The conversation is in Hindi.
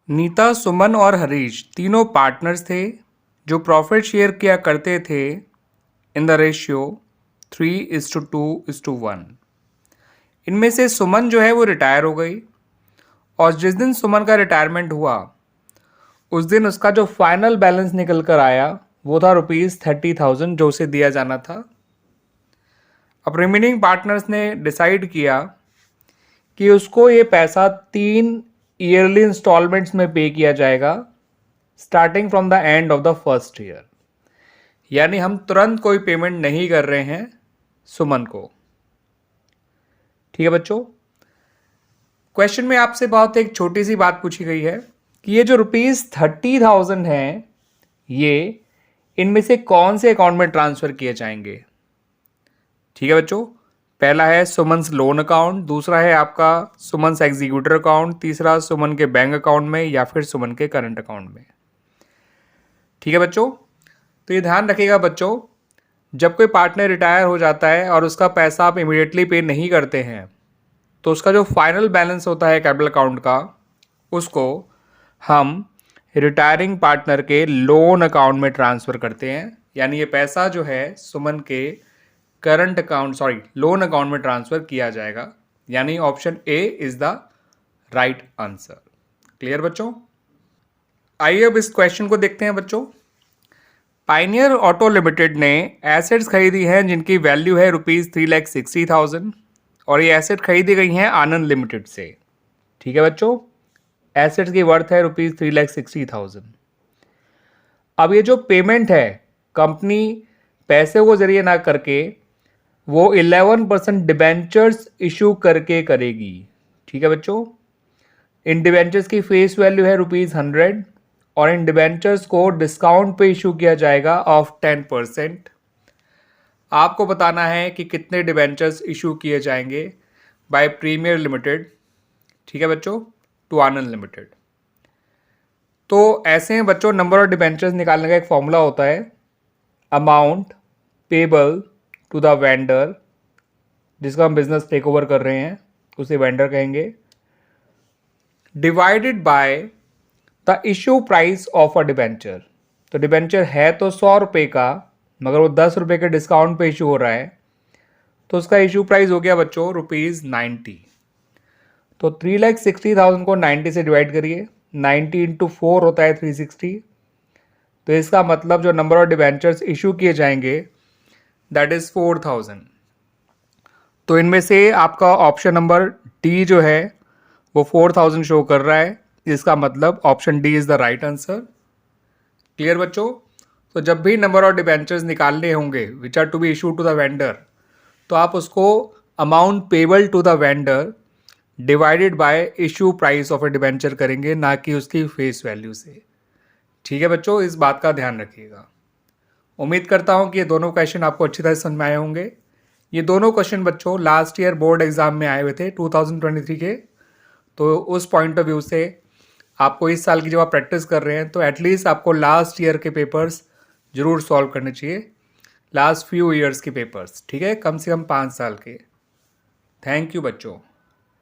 नीता, सुमन और हरीश तीनों पार्टनर्स थे जो प्रॉफिट शेयर किया करते थे इन द रेशियो 3:2:1। इनमें से सुमन जो है वो रिटायर हो गई और जिस दिन सुमन का रिटायरमेंट हुआ उस दिन उसका जो फाइनल बैलेंस निकल कर आया वो था ₹30,000 जो उसे दिया जाना था। अब रिमेनिंग पार्टनर्स ने डिसाइड किया कि उसको ये पैसा 3 ईयरली इंस्टॉलमेंट्स में पे किया जाएगा starting from the end of the first year. यानी हम तुरंत कोई पेमेंट नहीं कर रहे हैं सुमन को। ठीक है बच्चों, क्वेश्चन में आपसे बहुत एक छोटी सी बात पूछी गई है कि ये जो ₹30,000 है ये इनमें से कौन से अकाउंट में ट्रांसफर किए जाएंगे। ठीक है बच्चों, पहला है सुमन्स लोन अकाउंट, दूसरा है आपका सुमन्स एग्जीक्यूटर अकाउंट, तीसरा सुमन के बैंक अकाउंट में या फिर सुमन के करंट अकाउंट में। ठीक है बच्चों, तो ये ध्यान रखिएगा बच्चों, जब कोई पार्टनर रिटायर हो जाता है और उसका पैसा आप इमीडिएटली पे नहीं करते हैं तो उसका जो फाइनल बैलेंस होता है कैपिटल अकाउंट का उसको हम रिटायरिंग पार्टनर के लोन अकाउंट में ट्रांसफ़र करते हैं। यानी ये पैसा जो है सुमन के करंट अकाउंट लोन अकाउंट में ट्रांसफ़र किया जाएगा। यानी option A is the right answer. Clear बच्चों? आइए अब इस क्वेश्चन को देखते हैं बच्चों। पायनियर ऑटो लिमिटेड ने एसेट्स खरीदी हैं जिनकी वैल्यू है ₹3,60,000 और ये एसेट खरीदी गई हैं आनंद लिमिटेड से। ठीक है बच्चों, एसेट्स की वर्थ है ₹3,60,000। अब ये जो पेमेंट है कंपनी पैसे को जरिए ना करके वो 11% डिबेंचर्स इशू करके करेगी। ठीक है बच्चों, इन डिबेंचर्स की फेस वैल्यू है ₹100 और इन डिबेंचर्स को डिस्काउंट पे इशू किया जाएगा ऑफ 10%। आपको बताना है कि कितने डिबेंचर्स इशू किए जाएंगे बाय प्रीमियर लिमिटेड, ठीक है बच्चों, टू आनंद लिमिटेड। तो ऐसे हैं बच्चों, नंबर ऑफ डिबेंचर्स निकालने का एक फॉर्मूला होता है, amount payable to the vendor, जिसका हम बिजनेस टेक ओवर कर रहे हैं उसे वेंडर कहेंगे, divided by the issue price of a debenture. तो डिबेंचर है तो 100 रुपये का, मगर वो 10 रुपये के डिस्काउंट पे इशू हो रहा है तो उसका इशू प्राइस हो गया बच्चों ₹90। तो 3,60,000 को 90 से डिवाइड करिए, 90 × 4 होता है 360। तो इसका मतलब जो नंबर ऑफ डिबेंचर्स इशू किए जाएंगे दैट इज 4,000। तो इनमें से आपका ऑप्शन नंबर डी जो है वो 4,000 शो कर रहा है, इसका मतलब option D is the right answer. Clear बच्चों? तो जब भी नंबर ऑफ डिबेंचर्स निकालने होंगे which are to be issue to the vendor तो आप उसको amount payable to the vendor divided by issue price of a debenture करेंगे, ना कि उसकी फेस वैल्यू से। ठीक है बच्चों, इस बात का ध्यान रखिएगा। उम्मीद करता हूं कि ये दोनों क्वेश्चन आपको अच्छी तरह समझ में आए होंगे। ये दोनों क्वेश्चन बच्चों लास्ट ईयर बोर्ड एग्जाम में आए हुए थे 2023 के, तो उस पॉइंट ऑफ व्यू से आपको इस साल की जब आप प्रैक्टिस कर रहे हैं तो एटलीस्ट आपको लास्ट ईयर के पेपर्स जरूर सॉल्व करने चाहिए, लास्ट फ्यू ईयर्स के पेपर्स, ठीक है, कम से कम 5 साल के। थैंक यू बच्चों।